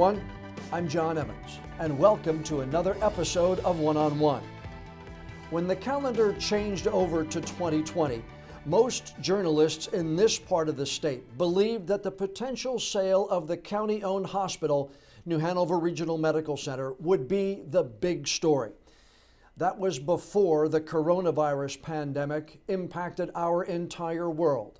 everyone. I'm John Evans, and welcome to another episode of One-on-One. When the calendar changed over to 2020, most journalists in this part of the state believed that the potential sale of the county-owned hospital, New Hanover Regional Medical Center, would be the big story. That was before the coronavirus pandemic impacted our entire world.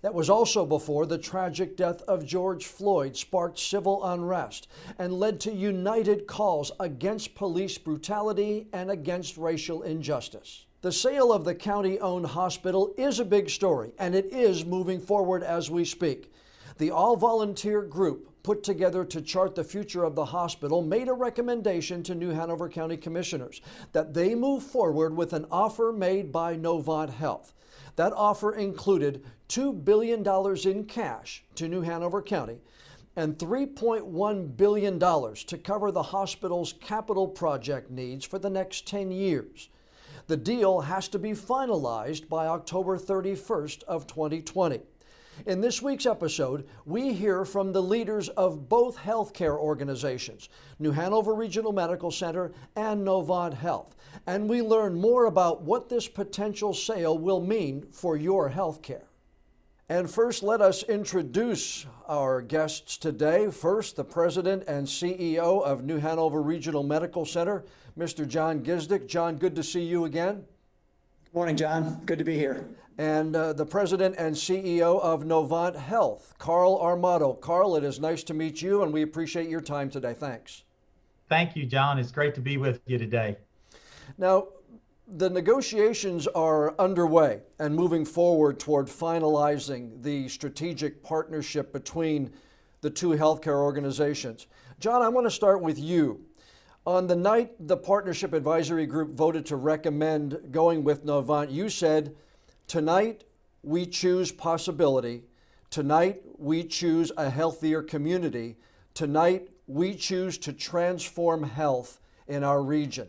That was also before the tragic death of George Floyd sparked civil unrest and led to united calls against police brutality and against racial injustice. The sale of the county-owned hospital is a big story, and it is moving forward as we speak. The all-volunteer group put together to chart the future of the hospital made a recommendation to New Hanover County Commissioners that they move forward with an offer made by Novant Health. That offer included $2 billion in cash to New Hanover County and $3.1 billion to cover the hospital's capital project needs for the next 10 years. The deal has to be finalized by October 31st of 2020. In this week's episode, we hear from the leaders of both healthcare organizations, New Hanover Regional Medical Center and Novant Health, and we learn more about what this potential sale will mean for your healthcare. And first, let us introduce our guests today. First, the President and CEO of New Hanover Regional Medical Center, Mr. John Gisnik. John, good to see you again. Good morning, John. Good to be here. And the President and CEO of Novant Health, Carl Armato. Carl, it is nice to meet you, and we appreciate your time today. Thanks. Thank you, John. It's great to be with you today. Now, the negotiations are underway and moving forward toward finalizing the strategic partnership between the two healthcare organizations. John, I want to start with you. On the night the Partnership Advisory Group voted to recommend going with Novant, you said, "Tonight we choose possibility. Tonight we choose a healthier community. Tonight we choose to transform health in our region."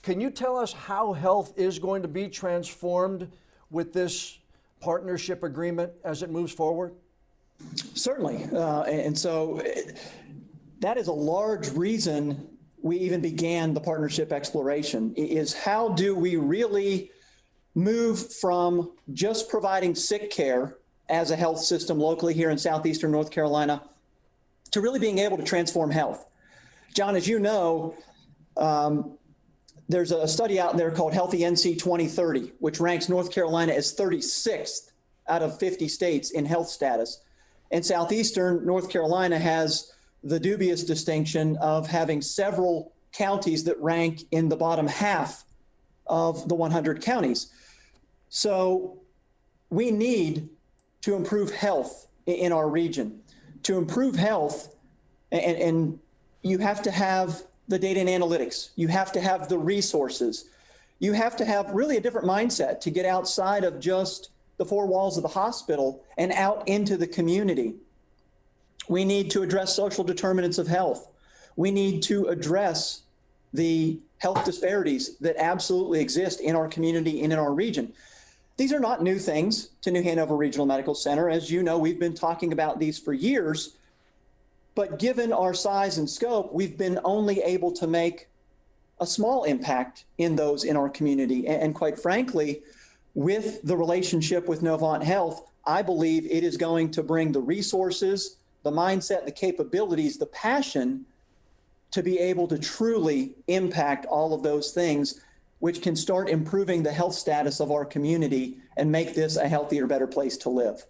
Can you tell us how health is going to be transformed with this partnership agreement as it moves forward? Certainly. And so that is a large reason we even began the partnership exploration, is how do we really move from just providing sick care as a health system locally here in southeastern North Carolina to really being able to transform health. John, as you know, there's a study out there called Healthy NC 2030, which ranks North Carolina as 36th out of 50 states in health status. And southeastern North Carolina has the dubious distinction of having several counties that rank in the bottom half of the 100 counties. So we need to improve health in our region. To improve health, and you have to have the data and analytics. You have to have the resources. You have to have really a different mindset to get outside of just the four walls of the hospital and out into the community. We need to address social determinants of health. We need to address the health disparities that absolutely exist in our community and in our region. These are not new things to New Hanover Regional Medical Center. As you know, we've been talking about these for years, but given our size and scope, we've been only able to make a small impact in those in our community. And quite frankly, with the relationship with Novant Health, I believe it is going to bring the resources, the mindset, the capabilities, the passion to be able to truly impact all of those things, which can start improving the health status of our community and make this a healthier, better place to live.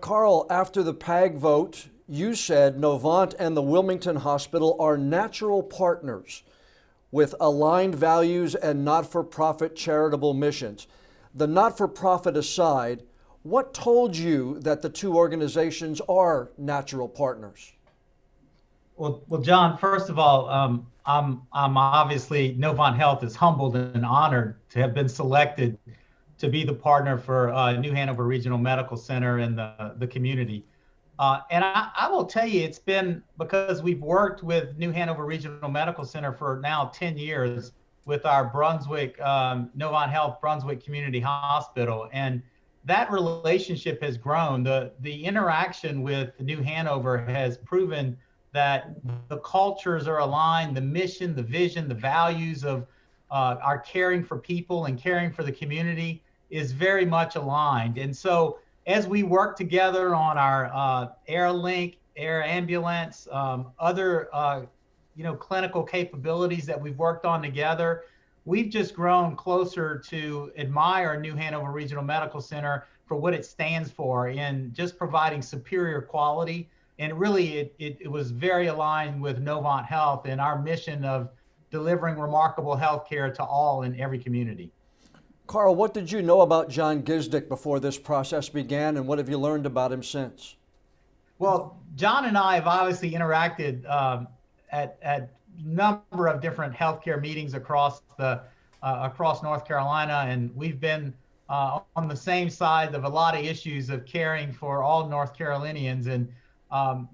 Carl, after the PAG vote, you said Novant and the Wilmington Hospital are natural partners with aligned values and not-for-profit charitable missions. The not-for-profit aside, what told you that the two organizations are natural partners? Well, John, first of all, I'm obviously, Novant Health is humbled and honored to have been selected to be the partner for New Hanover Regional Medical Center and the community. And I will tell you, it's been because we've worked with New Hanover Regional Medical Center for now 10 years with our Brunswick, Novant Health Brunswick Community Hospital. And that relationship has grown. The interaction with New Hanover has proven that the cultures are aligned, the mission, the vision, the values of our caring for people and caring for the community is very much aligned. And so as we work together on our air link, air ambulance, other clinical capabilities that we've worked on together, we've just grown closer to admire New Hanover Regional Medical Center for what it stands for in just providing superior quality. And really, it was very aligned with Novant Health and our mission of delivering remarkable health care to all in every community. Carl, what did you know about John Gisnik before this process began, and what have you learned about him since? Well, John and I have obviously interacted at number of different healthcare meetings across North Carolina, and we've been on the same side of a lot of issues of caring for all North Carolinians. And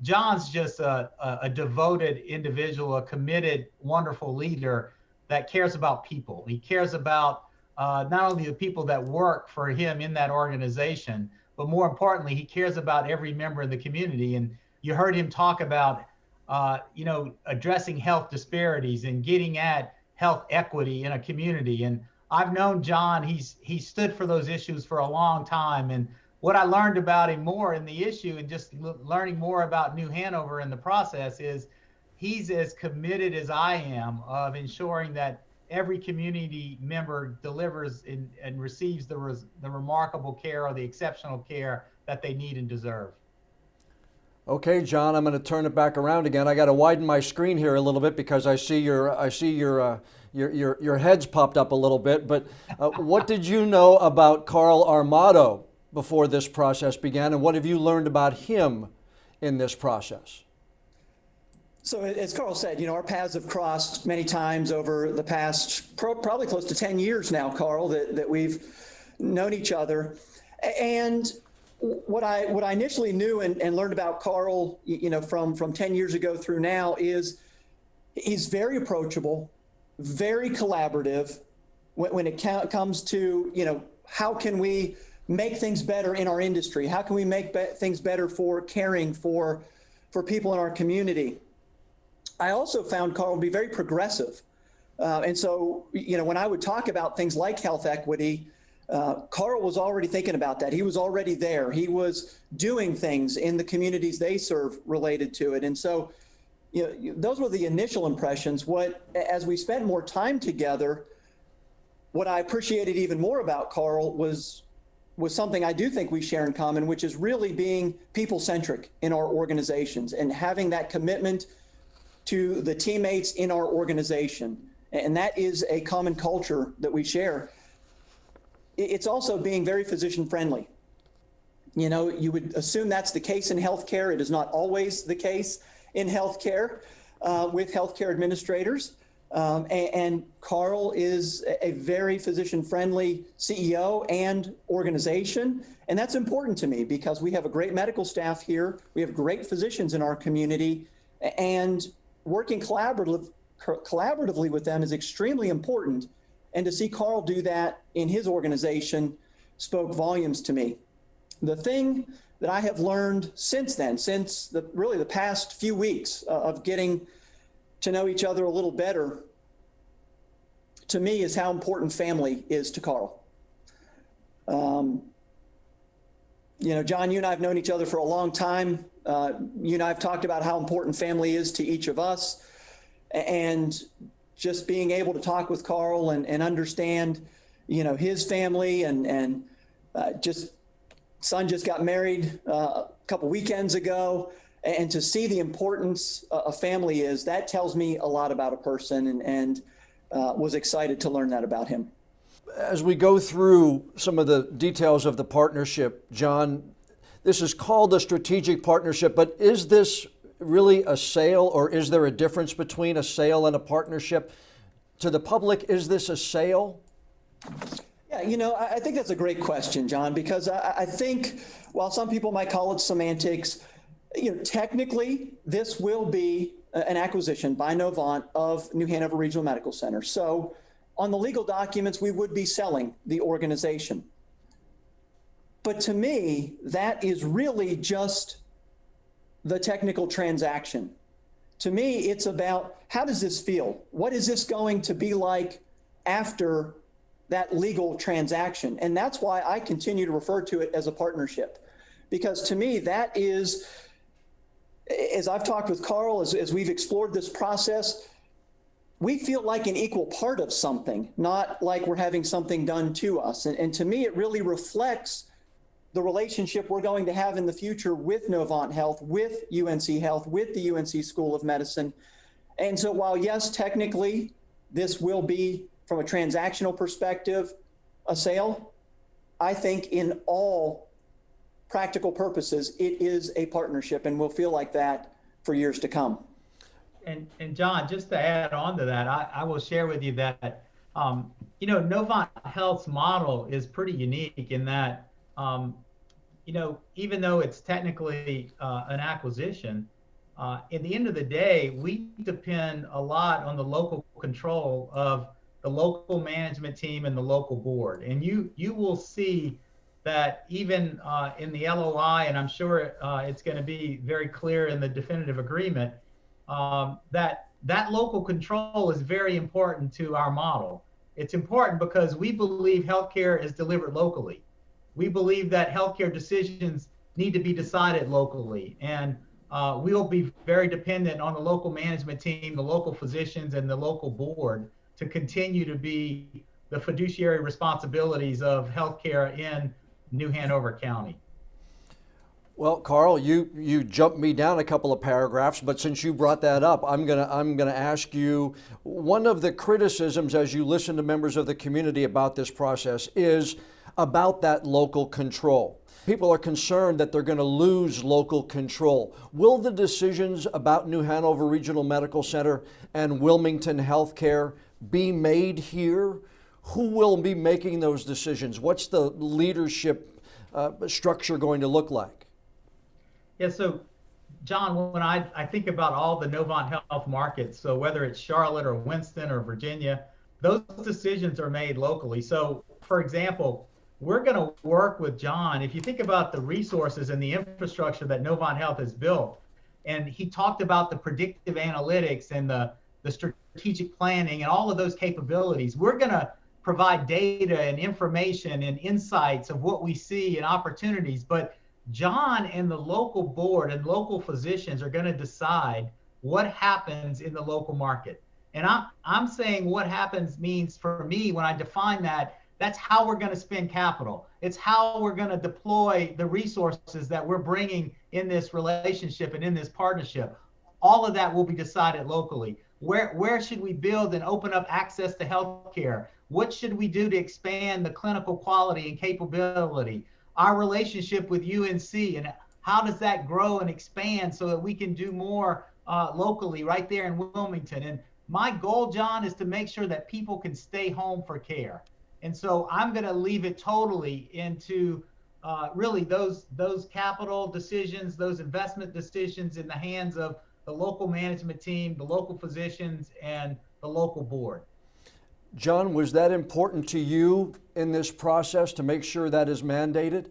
John's just a devoted individual, a committed, wonderful leader that cares about people. He cares about not only the people that work for him in that organization, but more importantly, he cares about every member of the community. And you heard him talk about, addressing health disparities and getting at health equity in a community. And I've known John, he stood for those issues for a long time. And what I learned about him more in the issue and just learning more about New Hanover in the process is he's as committed as I am of ensuring that every community member delivers and receives the remarkable care or the exceptional care that they need and deserve. Okay, John, I'm going to turn it back around again. I got to widen my screen here a little bit because I see your head's popped up a little bit. But what did you know about Carl Armato before this process began, and what have you learned about him in this process? So as Carl said, our paths have crossed many times over the past probably close to 10 years now, Carl, that we've known each other. And what I initially knew and learned about Carl, from 10 years ago through now is he's very approachable, very collaborative when it comes to, how can we make things better in our industry? How can we make things better for caring for people in our community? I also found Carl to be very progressive. And so, when I would talk about things like health equity, Carl was already thinking about that. He was already there. He was doing things in the communities they serve related to it. And so, those were the initial impressions. As we spent more time together, what I appreciated even more about Carl was something I do think we share in common, which is really being people-centric in our organizations and having that commitment to the teammates in our organization. And that is a common culture that we share. It's also being very physician-friendly. You would assume that's the case in healthcare. It is not always the case in healthcare with healthcare administrators. And Carl is a very physician-friendly CEO and organization. And that's important to me because we have a great medical staff here. We have great physicians in our community. And working collaboratively with them is extremely important. And to see Carl do that in his organization spoke volumes to me. The thing that I have learned since then, since the past few weeks of getting to know each other a little better, to me, is how important family is to Carl. John, you and I have known each other for a long time. You and I have talked about how important family is to each of us. And just being able to talk with Carl and understand, his family and son just got married a couple weekends ago. And to see the importance of family that tells me a lot about a person and was excited to learn that about him. As we go through some of the details of the partnership, John, this is called a strategic partnership, but is this really a sale, or is there a difference between a sale and a partnership? To the public, is this a sale? Yeah, I think that's a great question, John, because I think while some people might call it semantics, technically this will be an acquisition by Novant of New Hanover Regional Medical Center. So on the legal documents, we would be selling the organization. But to me, that is really just the technical transaction. To me, it's about how does this feel? What is this going to be like after that legal transaction? And that's why I continue to refer to it as a partnership. Because to me, that is, as I've talked with Carl, as we've explored this process, we feel like an equal part of something, not like we're having something done to us. And to me, it really reflects the relationship we're going to have in the future with Novant Health, with UNC Health, with the UNC School of Medicine. And so while, yes, technically, this will be, from a transactional perspective, a sale, I think in all practical purposes, it is a partnership and will feel like that for years to come. And John, just to add on to that, I will share with you that, Novant Health's model is pretty unique in that, even though it's technically an acquisition, at the end of the day, we depend a lot on the local control of the local management team and the local board. And you will see that even in the LOI, and I'm sure it's going to be very clear in the definitive agreement, that local control is very important to our model. It's important because we believe healthcare is delivered locally. We believe that healthcare decisions need to be decided locally, and we'll be very dependent on the local management team, the local physicians, and the local board to continue to be the fiduciary responsibilities of healthcare in New Hanover County. Well, Carl, you jumped me down a couple of paragraphs, but since you brought that up, I'm gonna ask you, one of the criticisms as you listen to members of the community about this process is about that local control. People are concerned that they're going to lose local control. Will the decisions about New Hanover Regional Medical Center and Wilmington Healthcare be made here? Who will be making those decisions? What's the leadership structure going to look like? Yeah, so John, when I think about all the Novant Health markets, so whether it's Charlotte or Winston or Virginia, those decisions are made locally. So for example, we're going to work with John. If you think about the resources and the infrastructure that Novant Health has built, and he talked about the predictive analytics and the strategic planning and all of those capabilities, we're going to provide data and information and insights of what we see and opportunities. But John and the local board and local physicians are going to decide what happens in the local market. And I'm saying what happens means for me when I define that, that's how we're going to spend capital. It's how we're going to deploy the resources that we're bringing in this relationship and in this partnership. All of that will be decided locally. Where should we build and open up access to healthcare? What should we do to expand the clinical quality and capability? Our relationship with UNC, and how does that grow and expand so that we can do more locally right there in Wilmington? And my goal, John, is to make sure that people can stay home for care. And so I'm going to leave it totally into really those capital decisions, those investment decisions in the hands of the local management team, the local physicians, and the local board. John, was that important to you in this process to make sure that is mandated?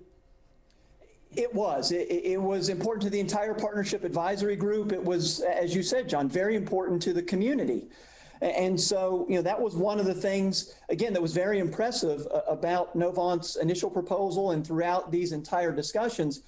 It was. It was important to the entire partnership advisory group. It was, as you said, John, very important to the community. And so, that was one of the things, again, that was very impressive about Novant's initial proposal and throughout these entire discussions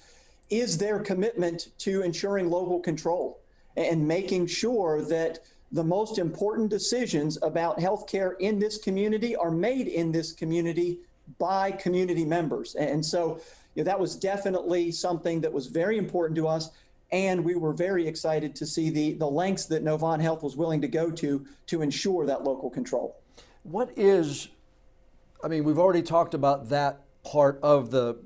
is their commitment to ensuring local control and making sure that the most important decisions about healthcare in this community are made in this community by community members. And so, that was definitely something that was very important to us. And we were very excited to see the lengths that Novant Health was willing to go to ensure that local control. We've already talked about that part of the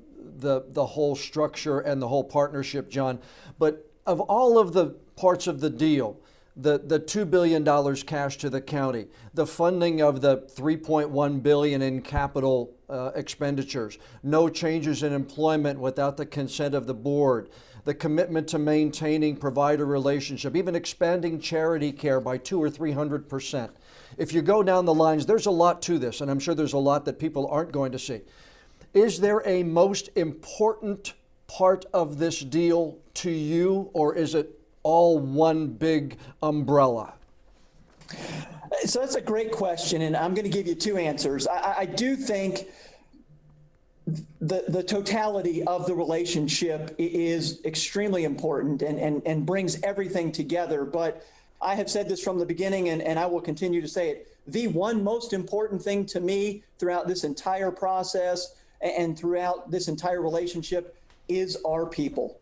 whole structure and the whole partnership, John, but of all of the parts of the deal, the $2 billion cash to the county, the funding of the $3.1 billion in capital expenditures, no changes in employment without the consent of the board, the commitment to maintaining provider relationship, even expanding charity care by 200 or 300%. If you go down the lines, there's a lot to this, and I'm sure there's a lot that people aren't going to see. Is there a most important part of this deal to you, or is it all one big umbrella? So that's a great question, and I'm going to give you two answers. I do think the totality of the relationship is extremely important and brings everything together. But I have said this from the beginning, and I will continue to say it. The one most important thing to me throughout this entire process and throughout this entire relationship is our people.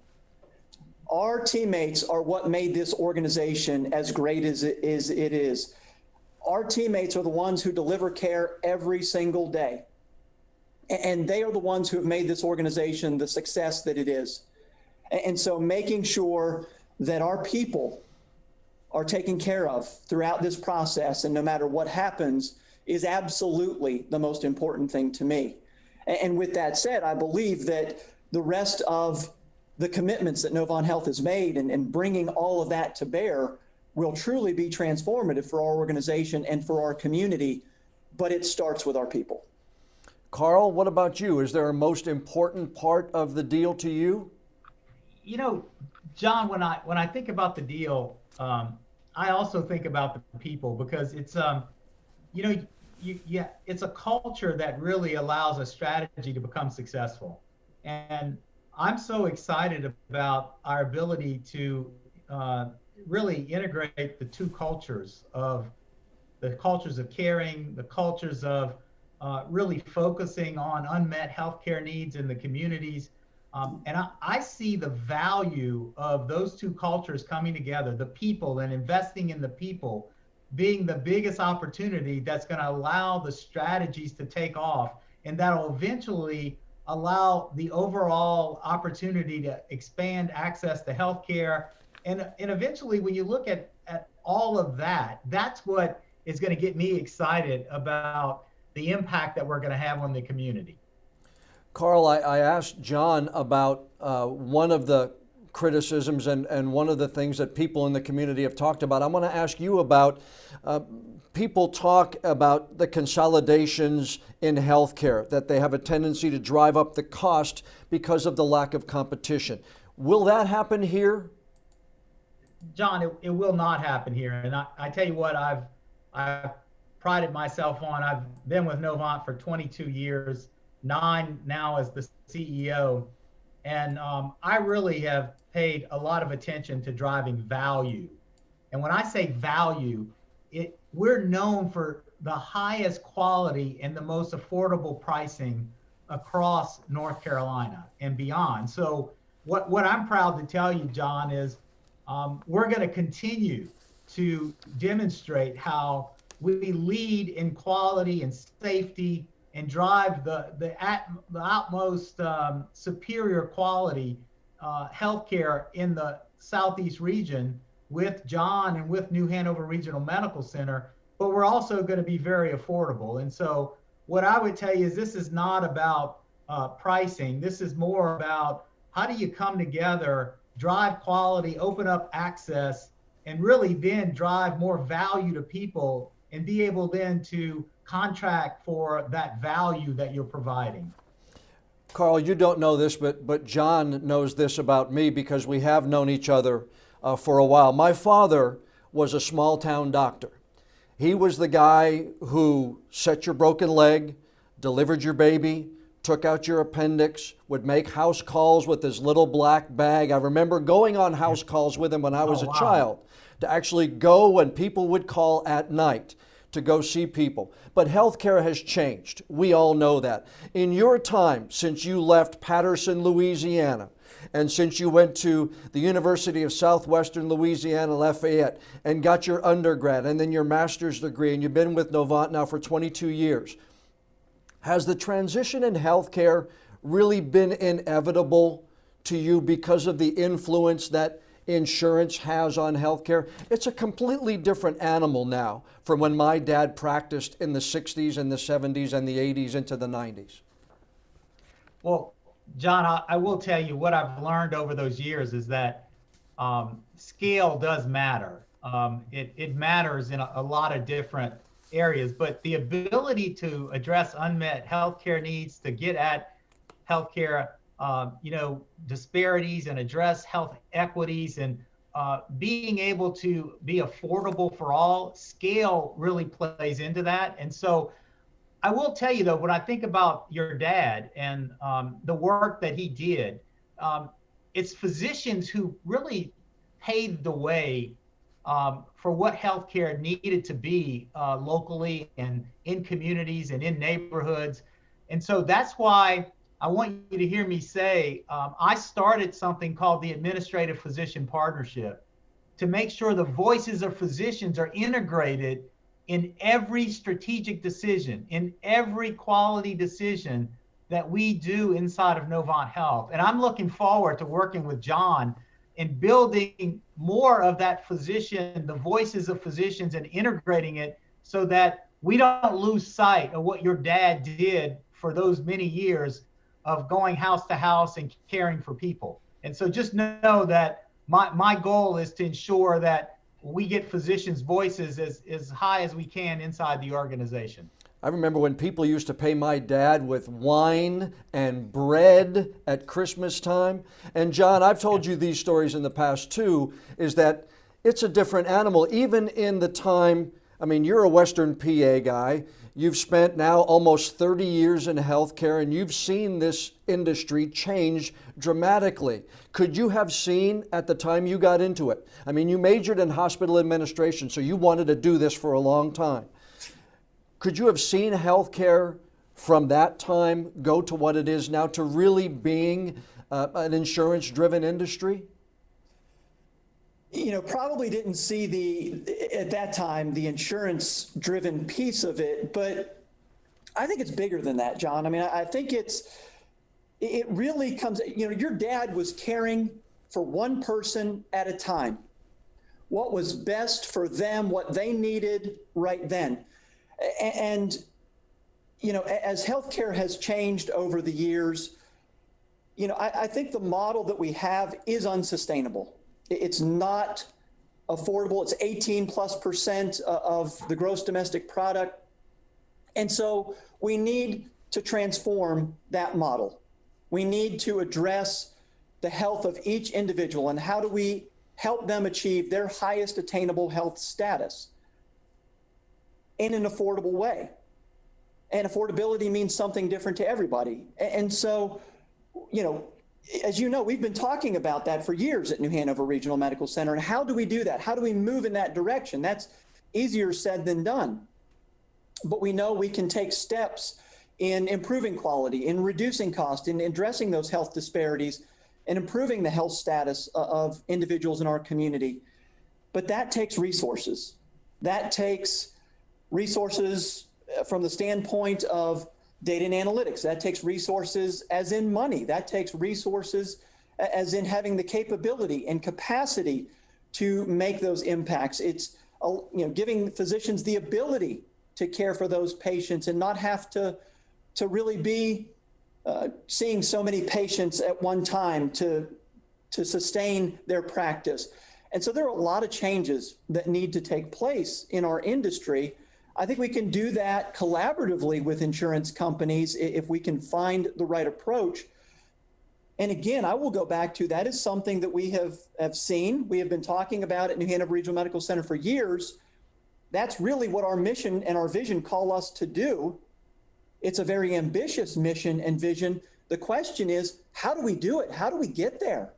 Our teammates are what made this organization as great as it is. Our teammates are the ones who deliver care every single day. And they are the ones who have made this organization the success that it is. And so making sure that our people are taken care of throughout this process, and no matter what happens, is absolutely the most important thing to me. And with that said, I believe that the rest of the commitments that Novant Health has made and bringing all of that to bear will truly be transformative for our organization and for our community, but it starts with our people. Carl, what about you? Is there a most important part of the deal to you? You know, John, when I think about the deal, I also think about the people, because it's it's a culture that really allows a strategy to become successful. And I'm so excited about our ability to really integrate the two cultures of caring, the cultures of really focusing on unmet healthcare needs in the communities. And I see the value of those two cultures coming together, the people and investing in the people, being the biggest opportunity that's going to allow the strategies to take off, and that'll eventually allow the overall opportunity to expand access to healthcare. And eventually, when you look at all of that, that's what is going to get me excited about the impact that we're going to have on the community. Carl, I asked John about one of the criticisms and one of the things that people in the community have talked about. I want to ask you about people talk about the consolidations in healthcare, that they have a tendency to drive up the cost because of the lack of competition. Will that happen here? John, it will not happen here. And I tell you what, I've prided myself on. I've been with Novant for 22 years, 9 now as the CEO. And I really have paid a lot of attention to driving value. And when I say value, we're known for the highest quality and the most affordable pricing across North Carolina and beyond. So what I'm proud to tell you, John, is we're going to continue to demonstrate how we lead in quality and safety and drive the utmost superior quality healthcare in the Southeast region with John and with New Hanover Regional Medical Center, but we're also going to be very affordable. And so what I would tell you is this is not about pricing. This is more about how do you come together, drive quality, open up access, and really then drive more value to people and be able then to contract for that value that you're providing. Carl, you don't know this, but John knows this about me because we have known each other for a while. My father was a small town doctor. He was the guy who set your broken leg, delivered your baby, took out your appendix, would make house calls with his little black bag. I remember going on house calls with him when I was a child, to actually go when people would call at night to go see people. But healthcare has changed. We all know that. In your time, since you left Patterson, Louisiana, and since you went to the University of Southwestern Louisiana, Lafayette, and got your undergrad and then your master's degree, and you've been with Novant now for 22 years, has the transition in healthcare really been inevitable to you because of the influence that insurance has on healthcare? It's a completely different animal now from when my dad practiced in the 60s and the 70s and the 80s into the 90s. Well, John, I will tell you what I've learned over those years is that scale does matter. It matters in a lot of different areas, but the ability to address unmet healthcare needs, to get at healthcare disparities and address health equities and being able to be affordable for all, scale really plays into that. And so I will tell you though, when I think about your dad and the work that he did, it's physicians who really paved the way for what healthcare needed to be locally and in communities and in neighborhoods. And so that's why I want you to hear me say, I started something called the Administrative Physician Partnership to make sure the voices of physicians are integrated in every strategic decision, in every quality decision that we do inside of Novant Health. And I'm looking forward to working with John in building more of that physician, the voices of physicians, and integrating it so that we don't lose sight of what your dad did for those many years of going house to house and caring for people. And so just know that my goal is to ensure that we get physicians' voices as high as we can inside the organization. I remember when people used to pay my dad with wine and bread at Christmas time. And John, I've told you these stories in the past too, is that it's a different animal. Even in the time, I mean, you're a Western PA guy. You've spent now almost 30 years in healthcare, and you've seen this industry change dramatically. Could you have seen at the time you got into it? I mean, you majored in hospital administration, so you wanted to do this for a long time. Could you have seen healthcare from that time go to what it is now, to really being an insurance-driven industry? You know, probably didn't see at that time, the insurance-driven piece of it, but I think it's bigger than that, John. I mean, I think it really comes, you know, your dad was caring for one person at a time. What was best for them, what they needed right then. And, you know, as healthcare has changed over the years, you know, I think the model that we have is unsustainable. It's not affordable. It's 18+% of the gross domestic product. And so we need to transform that model. We need to address the health of each individual and how do we help them achieve their highest attainable health status in an affordable way. And affordability means something different to everybody. And so, you know, as you know, we've been talking about that for years at New Hanover Regional Medical Center. And how do we do that? How do we move in that direction? That's easier said than done. But we know we can take steps in improving quality, in reducing cost, in addressing those health disparities, and improving the health status of individuals in our community. But that takes resources. That takes resources from the standpoint of data and analytics. That takes resources as in money. That takes resources as in having the capability and capacity to make those impacts. It's, you know, giving physicians the ability to care for those patients and not have to really be seeing so many patients at one time to sustain their practice. And so there are a lot of changes that need to take place in our industry. I think we can do that collaboratively with insurance companies if we can find the right approach. And again, I will go back to that is something that we have seen. We have been talking about at New Hanover Regional Medical Center for years. That's really what our mission and our vision call us to do. It's a very ambitious mission and vision. The question is, how do we do it? How do we get there?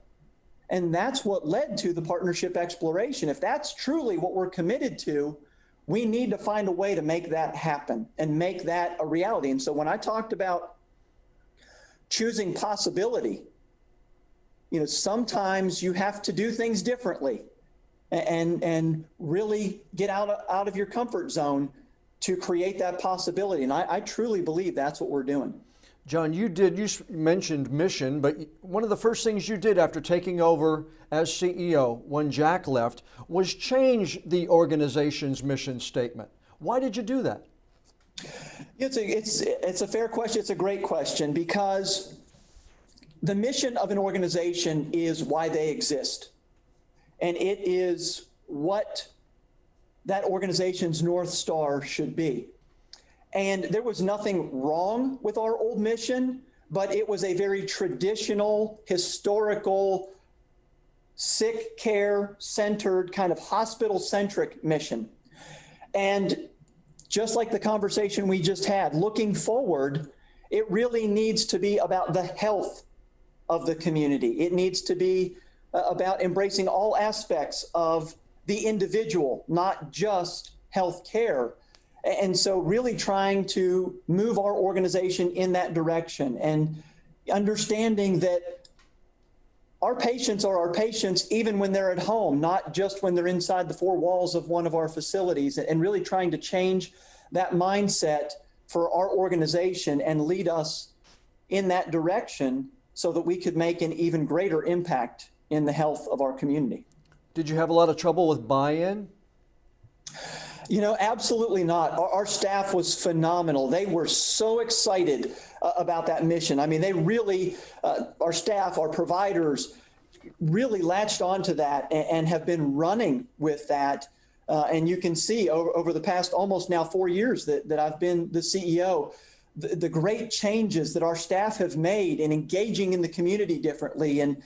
And that's what led to the partnership exploration. If that's truly what we're committed to, we need to find a way to make that happen and make that a reality. And so when I talked about choosing possibility, you know, sometimes you have to do things differently and really get out of your comfort zone to create that possibility. And I truly believe that's what we're doing. John, you mentioned mission, but one of the first things you did after taking over as CEO when Jack left was change the organization's mission statement. Why did you do that? It's a fair question. It's a great question because the mission of an organization is why they exist. And it is what that organization's North Star should be. And there was nothing wrong with our old mission, but it was a very traditional, historical sick care centered, kind of hospital centric mission. And just like the conversation we just had, looking forward, it really needs to be about the health of the community. It needs to be about embracing all aspects of the individual, not just health care. And so really trying to move our organization in that direction and understanding that our patients are our patients even when they're at home, not just when they're inside the four walls of one of our facilities, and really trying to change that mindset for our organization and lead us in that direction so that we could make an even greater impact in the health of our community. Did you have a lot of trouble with buy-in? You know, absolutely not. Our staff was phenomenal. They were so excited about that mission. I mean, they really, our staff, our providers, really latched onto that and have been running with that. And you can see over the past almost now 4 years that I've been the CEO, the great changes that our staff have made in engaging in the community differently and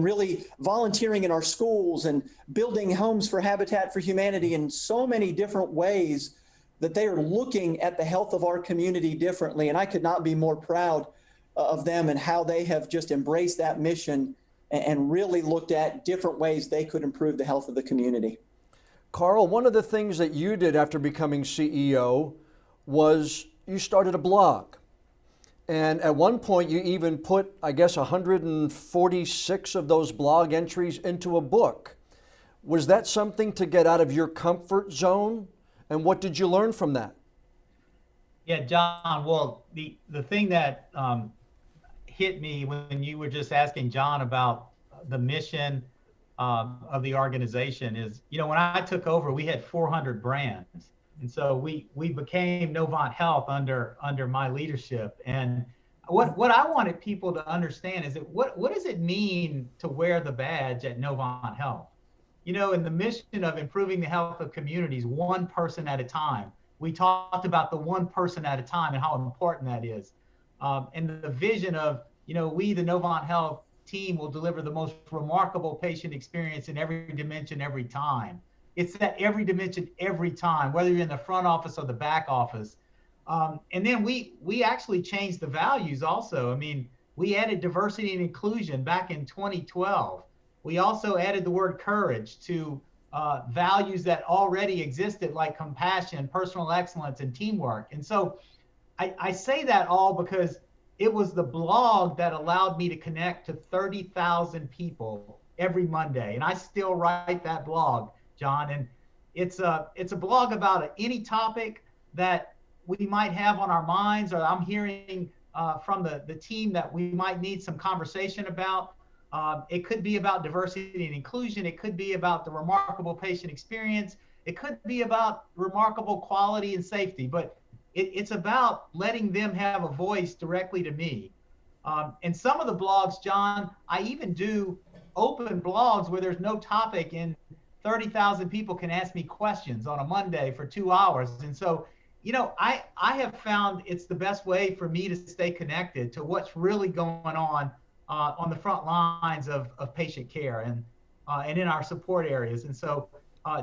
really volunteering in our schools and building homes for Habitat for Humanity in so many different ways that they are looking at the health of our community differently. And I could not be more proud of them and how they have just embraced that mission and really looked at different ways they could improve the health of the community. Carl, one of the things that you did after becoming CEO was you started a blog. And at one point, you even put, I guess, 146 of those blog entries into a book. Was that something to get out of your comfort zone? And what did you learn from that? Yeah, John, well, the thing that hit me when you were just asking John about the mission of the organization is, you know, when I took over, we had 400 brands. And so we became Novant Health under my leadership. And what I wanted people to understand is that what does it mean to wear the badge at Novant Health? You know, in the mission of improving the health of communities, one person at a time, we talked about the one person at a time and how important that is. And the vision of, you know, we, the Novant Health team, will deliver the most remarkable patient experience in every dimension, every time. It's that every dimension, every time, whether you're in the front office or the back office. And then we actually changed the values also. I mean, we added diversity and inclusion back in 2012. We also added the word courage to values that already existed, like compassion, personal excellence, and teamwork. And so I say that all because it was the blog that allowed me to connect to 30,000 people every Monday. And I still write that blog, John, and it's a blog about any topic that we might have on our minds, or I'm hearing from the team that we might need some conversation about. It could be about diversity and inclusion. It could be about the remarkable patient experience. It could be about remarkable quality and safety, but it's about letting them have a voice directly to me. And some of the blogs, John, I even do open blogs where there's no topic and 30,000 people can ask me questions on a Monday for 2 hours. And so, you know, I have found it's the best way for me to stay connected to what's really going on the front lines of patient care and in our support areas. And so,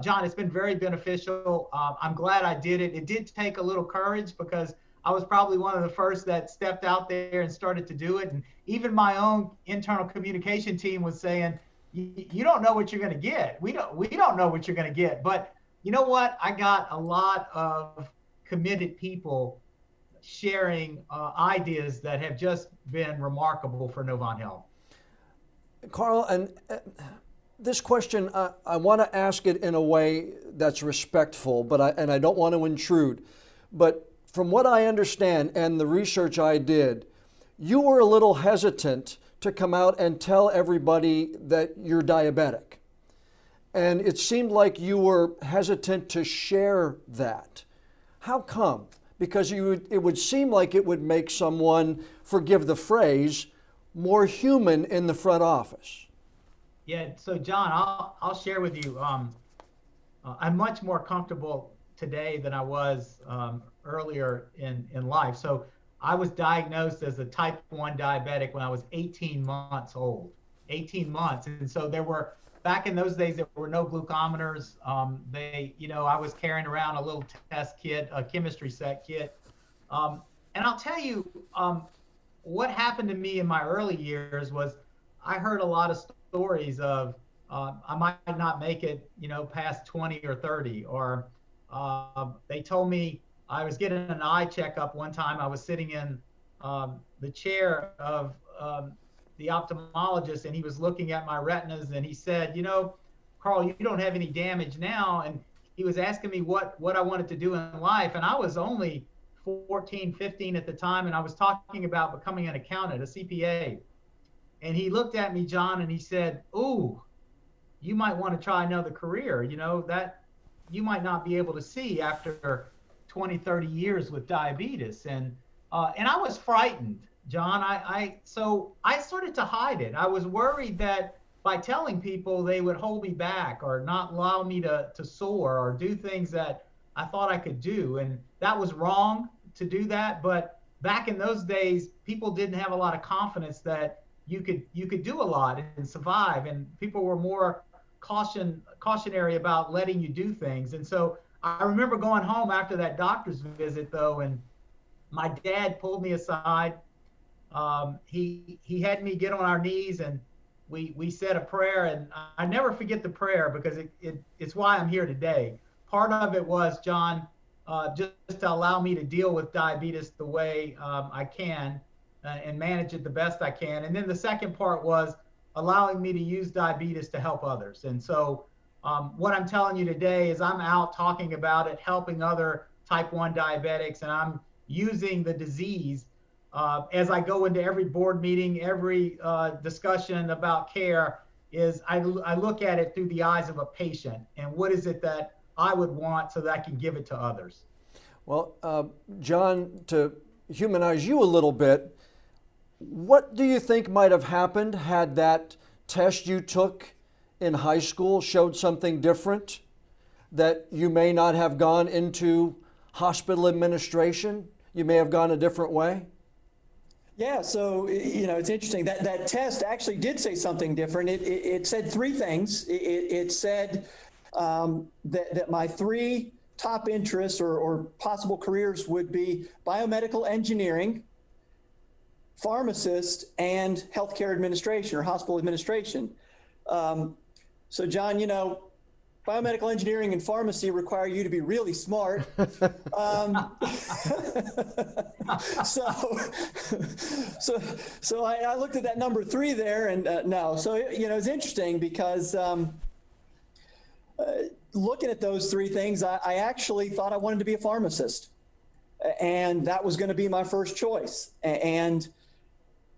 John, it's been very beneficial. I'm glad I did it. It did take a little courage because I was probably one of the first that stepped out there and started to do it. And even my own internal communication team was saying, you don't know what you're going to get. We don't know what you're going to get. But you know what? I got a lot of committed people sharing ideas that have just been remarkable for Novant Health. Carl, and this question, I want to ask it in a way that's respectful, but I don't want to intrude. But from what I understand and the research I did, you were a little hesitant to come out and tell everybody that you're diabetic. And it seemed like you were hesitant to share that. How come? Because it would seem like it would make someone, forgive the phrase, more human in the front office. Yeah, so John, I'll share with you, I'm much more comfortable today than I was earlier in life. So I was diagnosed as a type 1 diabetic when I was 18 months old, 18 months. And so there were back in those days, there were no glucometers. I was carrying around a little test kit, a chemistry set kit. And I'll tell you, what happened to me in my early years was I heard a lot of stories of I might not make it, past 20 or 30, or they told me I was getting an eye checkup one time. I was sitting in the chair of the ophthalmologist, and he was looking at my retinas, and he said, Carl, you don't have any damage now. And he was asking me what I wanted to do in life. And I was only 14, 15 at the time, and I was talking about becoming an accountant, a CPA. And he looked at me, John, and he said, "Ooh, you might want to try another career, that you might not be able to see after 20, 30 years with diabetes." And I was frightened, John. So I started to hide it. I was worried that by telling people, they would hold me back or not allow me to soar or do things that I thought I could do. And that was wrong to do that. But back in those days, people didn't have a lot of confidence that you could do a lot and survive. And people were more cautionary about letting you do things. And so I remember going home after that doctor's visit, though, and my dad pulled me aside. He had me get on our knees, and we said a prayer, and I never forget the prayer because it's why I'm here today. Part of it was, John, just to allow me to deal with diabetes the way I can and manage it the best I can. And then the second part was allowing me to use diabetes to help others. And so what I'm telling you today is I'm out talking about it, helping other type 1 diabetics, and I'm using the disease as I go into every board meeting, every discussion about care, is I look at it through the eyes of a patient, and what is it that I would want so that I can give it to others. Well, John, to humanize you a little bit, what do you think might have happened had that test you took in high school showed something different, that you may not have gone into hospital administration? You may have gone a different way? Yeah, so, it's interesting. That test actually did say something different. It said three things. It said that my three top interests or possible careers would be biomedical engineering, pharmacist, and healthcare administration or hospital administration. So, John, biomedical engineering and pharmacy require you to be really smart. So I looked at that number 3 there, and no. So, it's interesting because looking at those three things, I actually thought I wanted to be a pharmacist, and that was going to be my first choice. And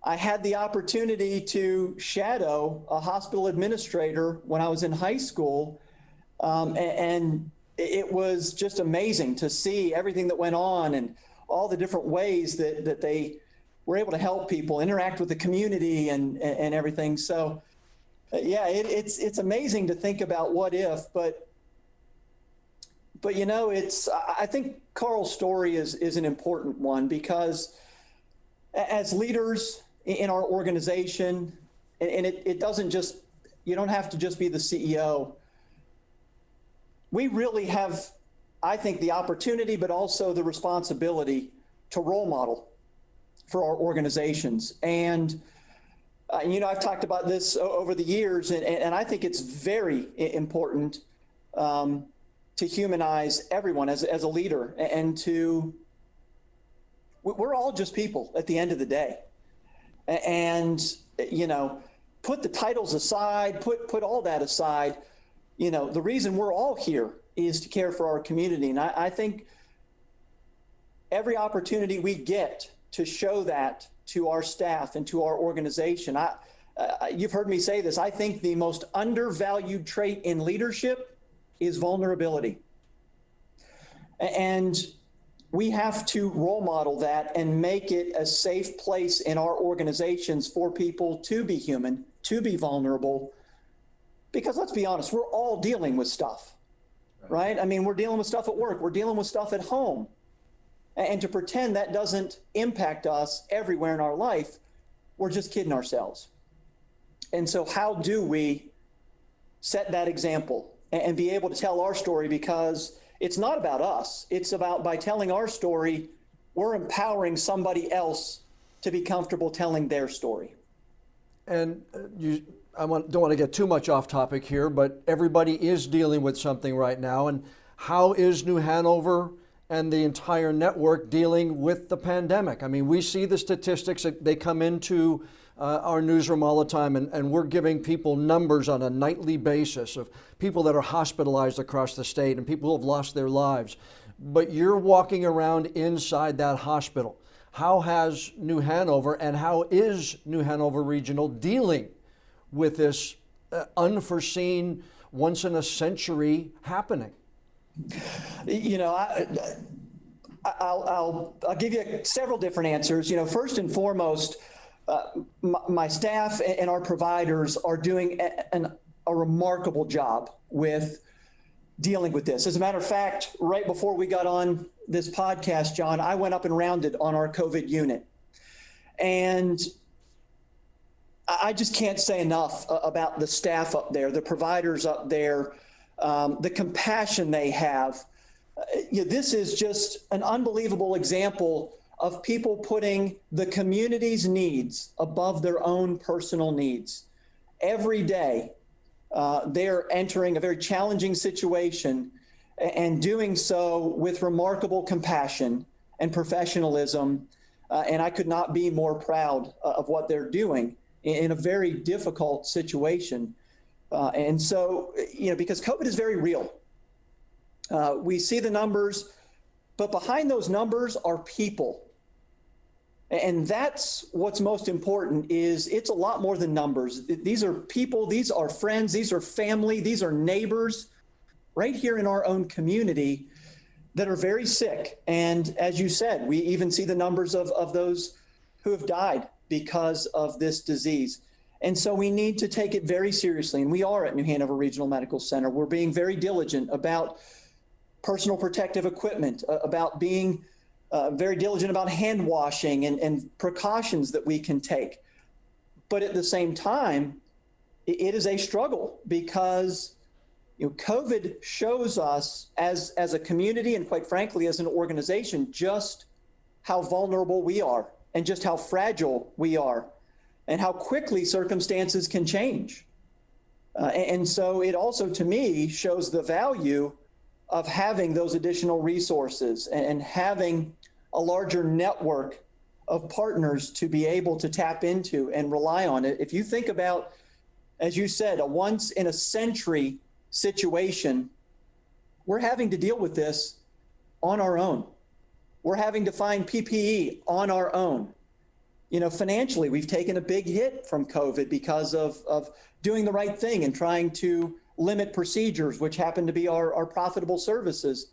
I had the opportunity to shadow a hospital administrator when I was in high school. And it was just amazing to see everything that went on and all the different ways that they were able to help people interact with the community and everything. So, yeah, it's amazing to think about what if, but I think Carl's story is an important one, because as leaders in our organization, and it doesn't just, you don't have to just be the CEO. We really have, I think, the opportunity, but also the responsibility to role model for our organizations. And, I've talked about this over the years, and I think it's very important to humanize everyone as a leader, and we're all just people at the end of the day. And, put the titles aside, put all that aside. The reason we're all here is to care for our community. And I think every opportunity we get to show that to our staff and to our organization, you've heard me say this, I think the most undervalued trait in leadership is vulnerability. And we have to role model that and make it a safe place in our organizations for people to be human, to be vulnerable. Because let's be honest, we're all dealing with stuff, right? I mean, we're dealing with stuff at work, we're dealing with stuff at home. And to pretend that doesn't impact us everywhere in our life, we're just kidding ourselves. And so how do we set that example and be able to tell our story, because it's not about us. It's about, by telling our story, we're empowering somebody else to be comfortable telling their story. And don't want to get too much off topic here, but everybody is dealing with something right now. And how is New Hanover and the entire network dealing with the pandemic? I mean, we see the statistics, they come into our newsroom all the time, and we're giving people numbers on a nightly basis of people that are hospitalized across the state and people who have lost their lives. But you're walking around inside that hospital. How has New Hanover and how is New Hanover Regional dealing with this unforeseen, once in a century happening? You know, I'll give you several different answers. You know, first and foremost, my staff and our providers are doing a remarkable job with dealing with this. As a matter of fact, right before we got on this podcast, John, I went up and rounded on our COVID unit. And I just can't say enough about the staff up there, the providers up there, the compassion they have. This is just an unbelievable example of people putting the community's needs above their own personal needs. Every day, they're entering a very challenging situation and doing so with remarkable compassion and professionalism. And I could not be more proud of what they're doing in a very difficult situation. And so, you know, because COVID is very real. We see the numbers, but behind those numbers are people. And that's what's most important. Is it's a lot more than numbers. These are people, these are friends, these are family, these are neighbors right here in our own community that are very sick. And as you said, we even see the numbers of those who have died because of this disease. And so we need to take it very seriously. And we are at New Hanover Regional Medical Center. We're being very diligent about personal protective equipment, about being very diligent about hand washing and precautions that we can take. But at the same time, it is a struggle because, you know, COVID shows us as a community and, quite frankly, as an organization, just how vulnerable we are and just how fragile we are and how quickly circumstances can change. And so it also, to me, shows the value of having those additional resources and having a larger network of partners to be able to tap into and rely on it. If you think about, as you said, a once in a century situation, we're having to deal with this on our own. We're having to find PPE on our own. You know, financially, we've taken a big hit from COVID because of doing the right thing and trying to limit procedures, which happen to be our profitable services.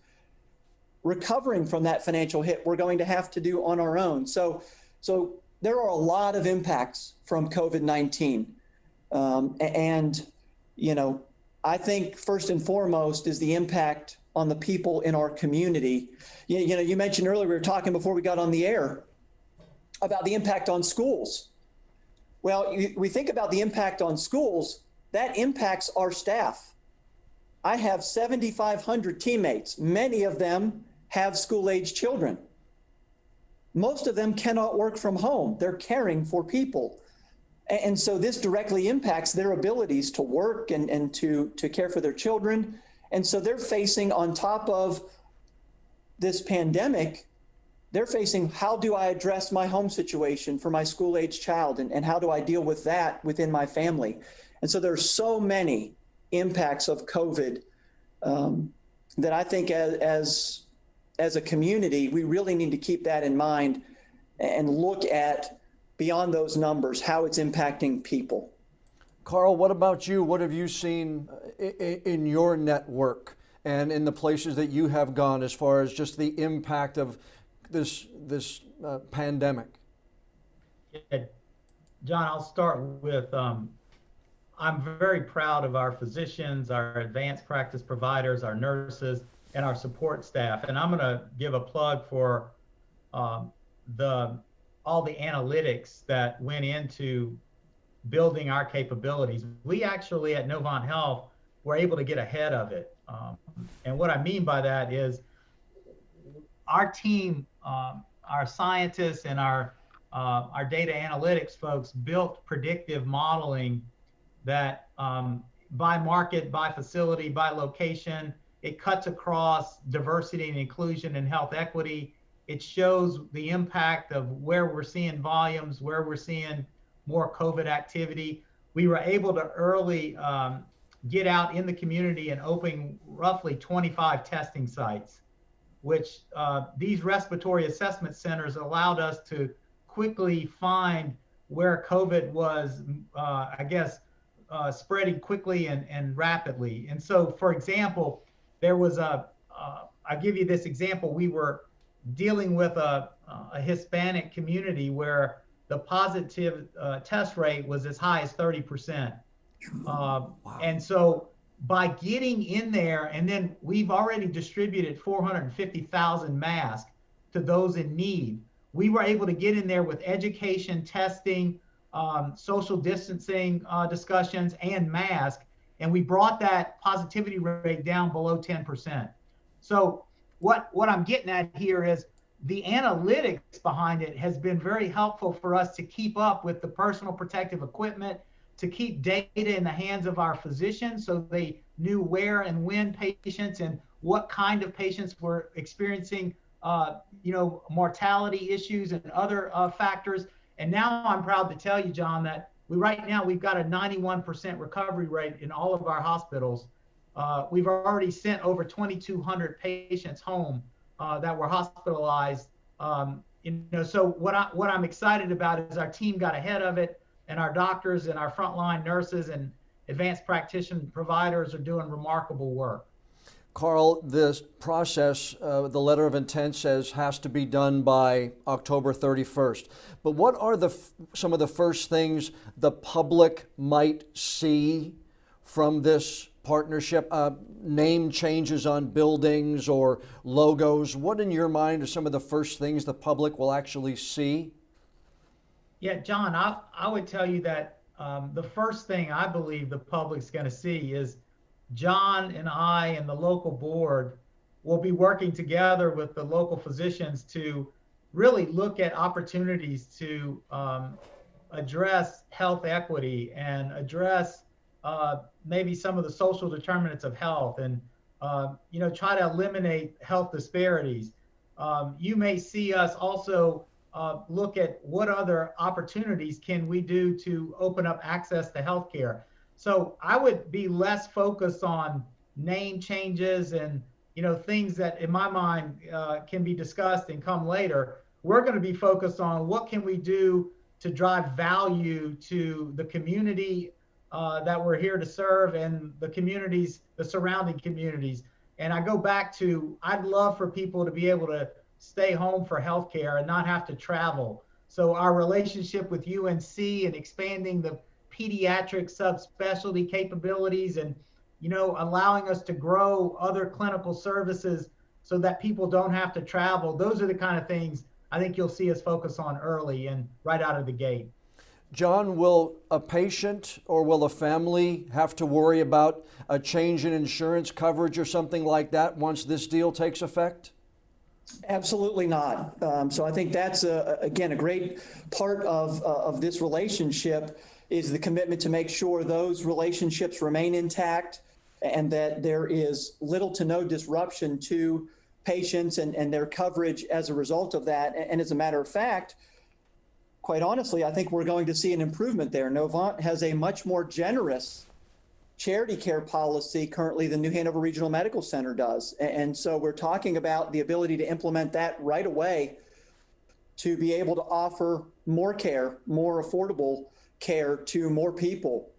Recovering from that financial hit, we're going to have to do on our own. So there are a lot of impacts from COVID-19. And, you know, I think first and foremost is the impact on the people in our community. You know, you mentioned earlier, we were talking before we got on the air about the impact on schools. Well, we think about the impact on schools, that impacts our staff. I have 7,500 teammates. Many of them have school-age children. Most of them cannot work from home. They're caring for people. And so this directly impacts their abilities to work and to care for their children. And so they're facing, on top of this pandemic, they're facing, how do I address my home situation for my school-age child? And how do I deal with that within my family? And so there's so many impacts of COVID that I think as a community, we really need to keep that in mind and look at, beyond those numbers, how it's impacting people. Carl, what about you? What have you seen in your network and in the places that you have gone as far as just the impact of this pandemic? Yeah. John, I'll start with, I'm very proud of our physicians, our advanced practice providers, our nurses, and our support staff. And I'm going to give a plug for all the analytics that went into building our capabilities. We actually at Novant Health were able to get ahead of it. And what I mean by that is our team, our scientists and our data analytics folks built predictive modeling that by market, by facility, by location, it cuts across diversity and inclusion and health equity. It shows the impact of where we're seeing volumes, where we're seeing more COVID activity. We were able to early get out in the community and open roughly 25 testing sites, which these respiratory assessment centers allowed us to quickly find where COVID was, spreading quickly and rapidly. And so, for example, there was I'll give you this example. We were dealing with a Hispanic community where the positive test rate was as high as 30%. Wow. And so by getting in there, and then we've already distributed 450,000 masks to those in need. We were able to get in there with education, testing, social distancing discussions, and masks, and we brought that positivity rate down below 10%. So what I'm getting at here is the analytics behind it has been very helpful for us to keep up with the personal protective equipment, to keep data in the hands of our physicians so they knew where and when patients and what kind of patients were experiencing mortality issues and other factors. And now I'm proud to tell you, John, that right now we've got a 91% recovery rate in all of our hospitals. We've already sent over 2,200 patients home that were hospitalized. So what I'm excited about is our team got ahead of it, and our doctors and our frontline nurses and advanced practitioner providers are doing remarkable work. Carl, this process, the letter of intent says has to be done by October 31st. But what are some of the first things the public might see from this partnership? Name changes on buildings or logos. What in your mind are some of the first things the public will actually see? Yeah, John, I would tell you that the first thing I believe the public's going to see is John and I and the local board will be working together with the local physicians to really look at opportunities to address health equity and address maybe some of the social determinants of health and try to eliminate health disparities. You may see us also look at what other opportunities can we do to open up access to healthcare. So I would be less focused on name changes and things that in my mind can be discussed and come later. We're going to be focused on what can we do to drive value to the community that we're here to serve and the communities, the surrounding communities. And I go back to, I'd love for people to be able to stay home for healthcare and not have to travel. So our relationship with UNC and expanding the pediatric subspecialty capabilities and allowing us to grow other clinical services so that people don't have to travel. Those are the kind of things I think you'll see us focus on early and right out of the gate. John, will a patient or will a family have to worry about a change in insurance coverage or something like that once this deal takes effect? Absolutely not. So I think that's, again, a great part of this relationship is the commitment to make sure those relationships remain intact and that there is little to no disruption to patients and their coverage as a result of that. And as a matter of fact, quite honestly, I think we're going to see an improvement there. Novant has a much more generous charity care policy currently than New Hanover Regional Medical Center does. And so we're talking about the ability to implement that right away to be able to offer more care, more affordable care to more people.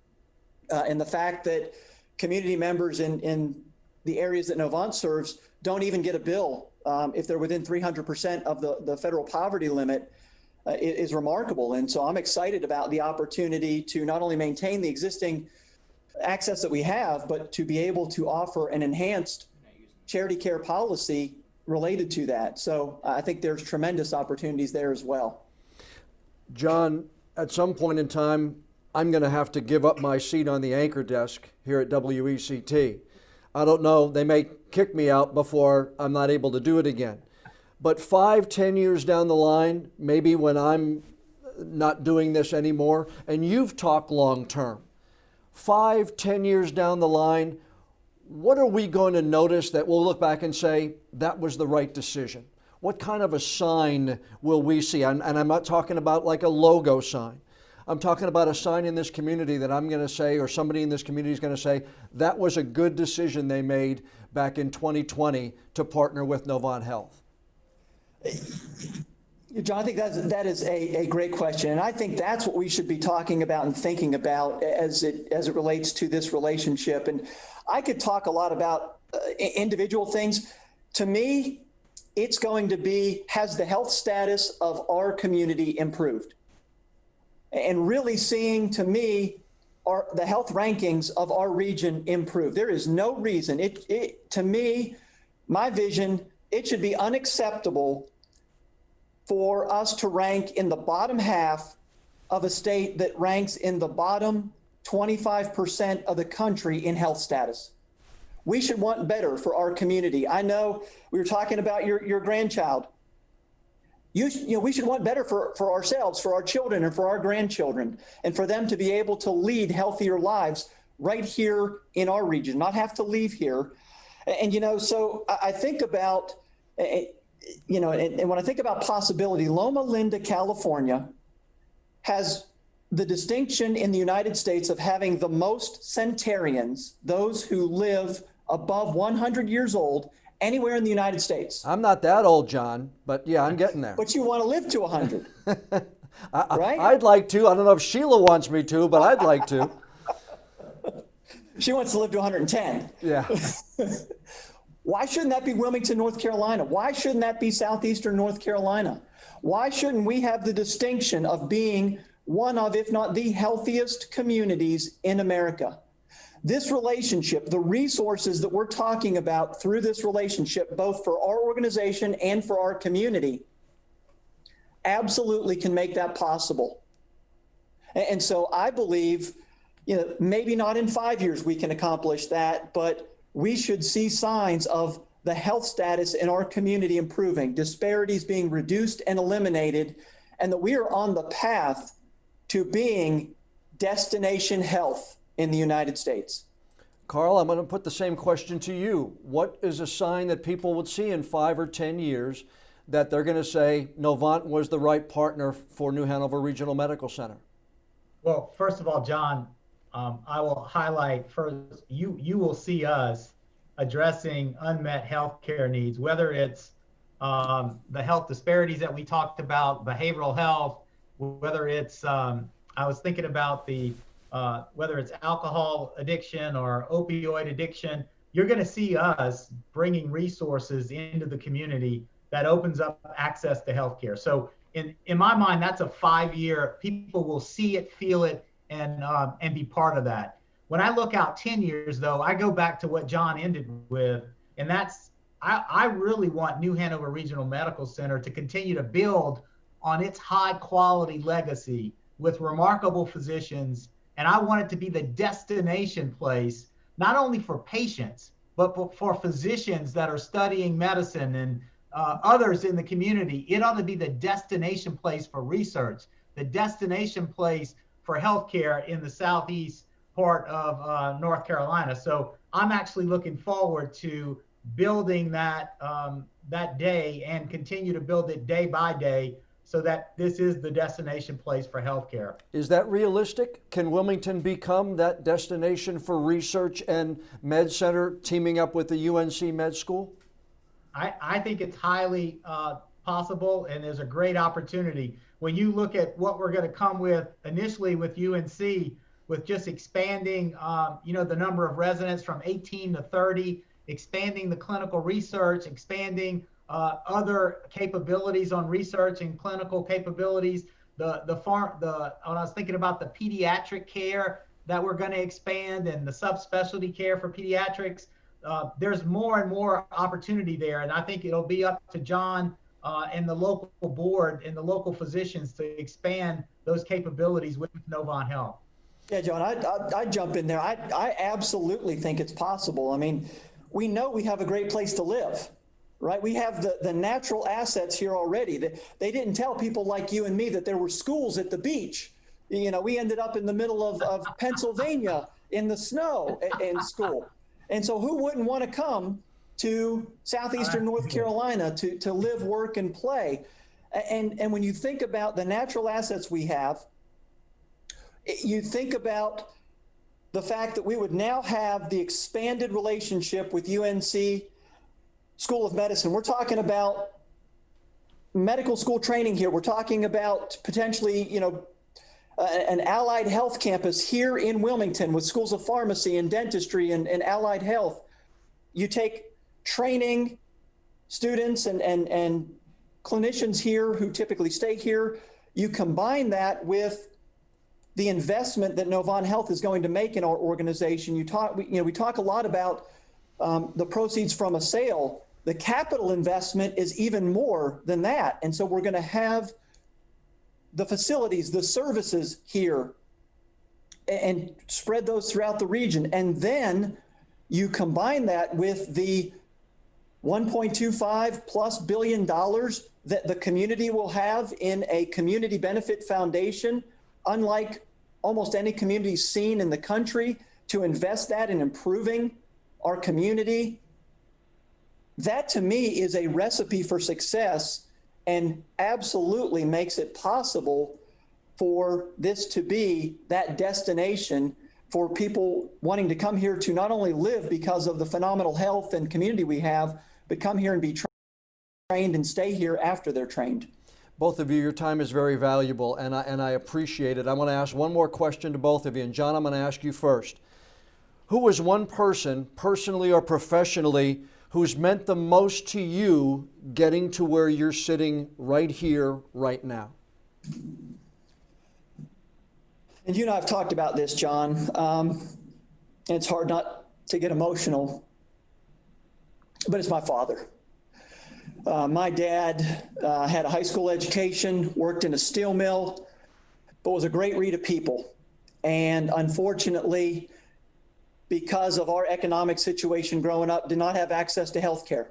And the fact that community members in the areas that Novant serves don't even get a bill if they're within 300% of the federal poverty limit is remarkable. And so I'm excited about the opportunity to not only maintain the existing access that we have, but to be able to offer an enhanced charity care policy related to that. So I think there's tremendous opportunities there as well. John, at some point in time, I'm going to have to give up my seat on the anchor desk here at WECT. I don't know, they may kick me out before I'm not able to do it again. But 5-10 years down the line, maybe when I'm not doing this anymore, and you've talked long term, 5-10 years down the line, what are we going to notice that we'll look back and say, that was the right decision? What kind of a sign will we see? And I'm not talking about like a logo sign. I'm talking about a sign in this community that I'm going to say, or somebody in this community is going to say, that was a good decision they made back in 2020 to partner with Novant Health. John, I think that is a great question, and I think that's what we should be talking about and thinking about as it relates to this relationship. And I could talk a lot about individual things. To me, it's going to be, has the health status of our community improved? And really seeing, to me, the health rankings of our region improve. There is no reason, to me, my vision, it should be unacceptable for us to rank in the bottom half of a state that ranks in the bottom 25% of the country in health status. We should want better for our community. I know we were talking about your grandchild. We should want better for ourselves, for our children, and for our grandchildren, and for them to be able to lead healthier lives right here in our region, not have to leave here. And, so I think about, and when I think about possibility, Loma Linda, California has the distinction in the United States of having the most centenarians, those who live above 100 years old, anywhere in the United States. I'm not that old, John, but yeah, I'm getting there. But you want to live to 100, right? I'd like to. I don't know if Sheila wants me to, but I'd like to. She wants to live to 110. Yeah. Why shouldn't that be Wilmington, North Carolina? Why shouldn't that be southeastern North Carolina? Why shouldn't we have the distinction of being one of, if not the healthiest communities in America? This relationship, the resources that we're talking about through this relationship, both for our organization and for our community, absolutely can make that possible. And so I believe, maybe not in 5 years we can accomplish that, but we should see signs of the health status in our community improving, disparities being reduced and eliminated, and that we are on the path to being destination health in the United States. Carl, I'm going to put the same question to you. What is a sign that people would see in 5 or 10 years that they're going to say Novant was the right partner for New Hanover Regional Medical Center? Well, first of all, John, I will highlight first, you will see us addressing unmet healthcare needs, whether it's the health disparities that we talked about, behavioral health, whether it's, I was thinking about whether it's alcohol addiction or opioid addiction. You're going to see us bringing resources into the community that opens up access to healthcare. So in my mind, that's a 5-year, people will see it, feel it, and be part of that. When I look out 10 years, though, I go back to what John ended with, and that's, I really want New Hanover Regional Medical Center to continue to build on its high quality legacy with remarkable physicians. And I want it to be the destination place, not only for patients, but for physicians that are studying medicine and others in the community. It ought to be the destination place for research, the destination place for healthcare in the southeast part of North Carolina. So I'm actually looking forward to building that day and continue to build it day by day so that this is the destination place for healthcare. Is that realistic? Can Wilmington become that destination for research and med center, teaming up with the UNC Med School? I think it's highly possible, and there's a great opportunity. When you look at what we're going to come with initially with UNC, with just expanding, the number of residents from 18 to 30, expanding the clinical research, expanding other capabilities on research and clinical capabilities. When I was thinking about the pediatric care that we're going to expand and the subspecialty care for pediatrics, there's more and more opportunity there. And I think it'll be up to John and the local board and the local physicians to expand those capabilities with Novant Health. Yeah, John, I'd jump in there. I absolutely think it's possible. I mean, we know we have a great place to live, right? We have the natural assets here already. They didn't tell people like you and me that there were schools at the beach. You know, we ended up in the middle of Pennsylvania in the snow in school. And so who wouldn't want to come to southeastern North Carolina to live, work, and play? And when you think about the natural assets we have, you think about the fact that we would now have the expanded relationship with UNC School of Medicine. We're talking about medical school training here. We're talking about potentially, you know, an allied health campus here in Wilmington with schools of pharmacy and dentistry and allied health. You take training students and clinicians here who typically stay here. You combine that with the investment that Novant Health is going to make in our organization. We talk a lot about the proceeds from a sale. The capital investment is even more than that. And so we're going to have the facilities, the services here, and spread those throughout the region. And then you combine that with the $1.25+ billion that the community will have in a community benefit foundation, unlike almost any community seen in the country, to invest that in improving our community. That to me is a recipe for success and absolutely makes it possible for this to be that destination for people wanting to come here to not only live because of the phenomenal health and community we have, but come here and be trained and stay here after they're trained. Both of you, your time is very valuable, and I appreciate it. I want to ask one more question to both of you, and John, I'm going to ask you first. Who was one person, personally or professionally, who's meant the most to you getting to where you're sitting right here, right now? And you and I have talked about this, John. And it's hard not to get emotional, but it's my father. My dad had a high school education, worked in a steel mill, but was a great read of people. And unfortunately, because of our economic situation growing up, did not have access to health care.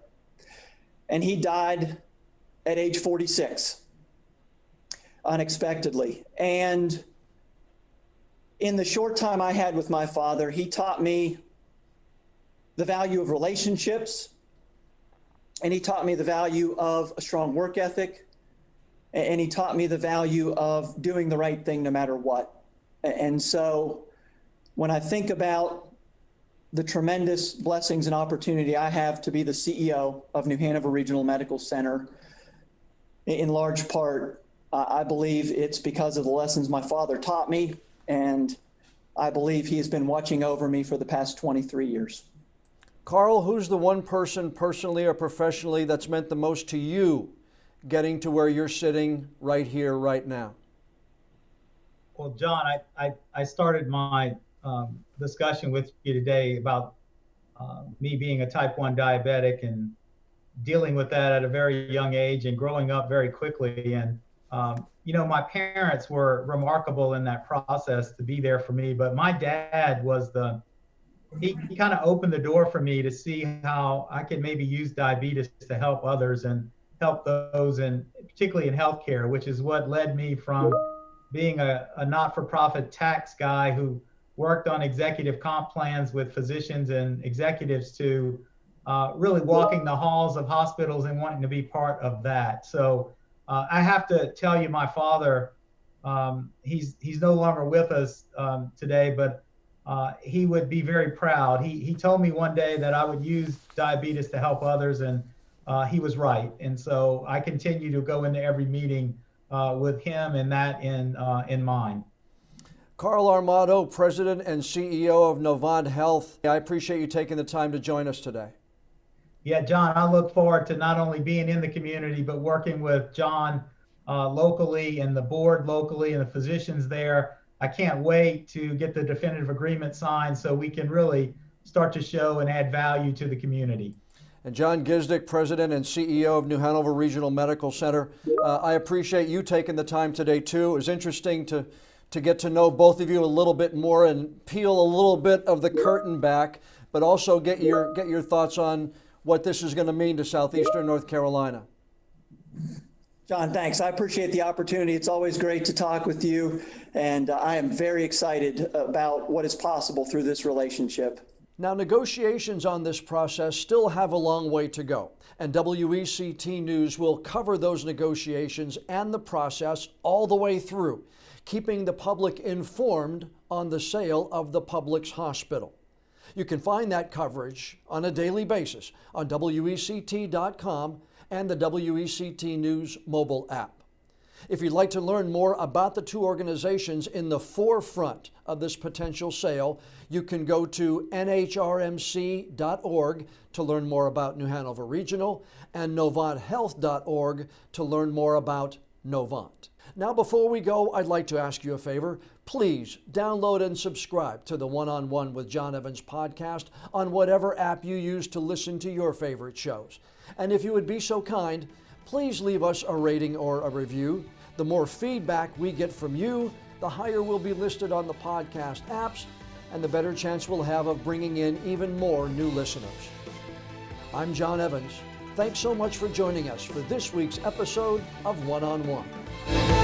And he died at age 46, unexpectedly. And in the short time I had with my father, he taught me the value of relationships, and he taught me the value of a strong work ethic, and he taught me the value of doing the right thing no matter what. And so when I think about the tremendous blessings and opportunity I have to be the CEO of New Hanover Regional Medical Center, in large part, I believe it's because of the lessons my father taught me, and I believe he has been watching over me for the past 23 years. Carl, who's the one person, personally or professionally, that's meant the most to you getting to where you're sitting right here, right now? Well, John, I started my discussion with you today about me being a type 1 diabetic and dealing with that at a very young age and growing up very quickly. And, you know, my parents were remarkable in that process to be there for me. But my dad was he kind of opened the door for me to see how I could maybe use diabetes to help others and help those, and particularly in healthcare, which is what led me from being a not-for-profit tax guy who worked on executive comp plans with physicians and executives to really walking the halls of hospitals and wanting to be part of that. So I have to tell you, my father, he's no longer with us today, but he would be very proud. He told me one day that I would use diabetes to help others, and he was right. And so I continue to go into every meeting with him and that in mind. Carl Armato, President and CEO of Novant Health. I appreciate you taking the time to join us today. Yeah, John, I look forward to not only being in the community, but working with John locally and the board locally and the physicians there. I can't wait to get the definitive agreement signed so we can really start to show and add value to the community. And John Gisnik, President and CEO of New Hanover Regional Medical Center. I appreciate you taking the time today, too. It was interesting to to get to know both of you a little bit more and peel a little bit of the curtain back, but also get your thoughts on what this is going to mean to southeastern North Carolina. John, thanks. I appreciate the opportunity. It's always great to talk with you, and I am very excited about what is possible through this relationship. Now, negotiations on this process still have a long way to go, and WECT News will cover those negotiations and the process all the way through, keeping the public informed on the sale of the Publix hospital. You can find that coverage on a daily basis on WECT.com and the WECT News mobile app. If you'd like to learn more about the two organizations in the forefront of this potential sale, you can go to NHRMC.org to learn more about New Hanover Regional and NovantHealth.org to learn more about Novant. Now, before we go, I'd like to ask you a favor. Please download and subscribe to the One-on-One with John Evans podcast on whatever app you use to listen to your favorite shows. And if you would be so kind, please leave us a rating or a review. The more feedback we get from you, the higher we'll be listed on the podcast apps, and the better chance we'll have of bringing in even more new listeners. I'm John Evans. Thanks so much for joining us for this week's episode of One-on-One.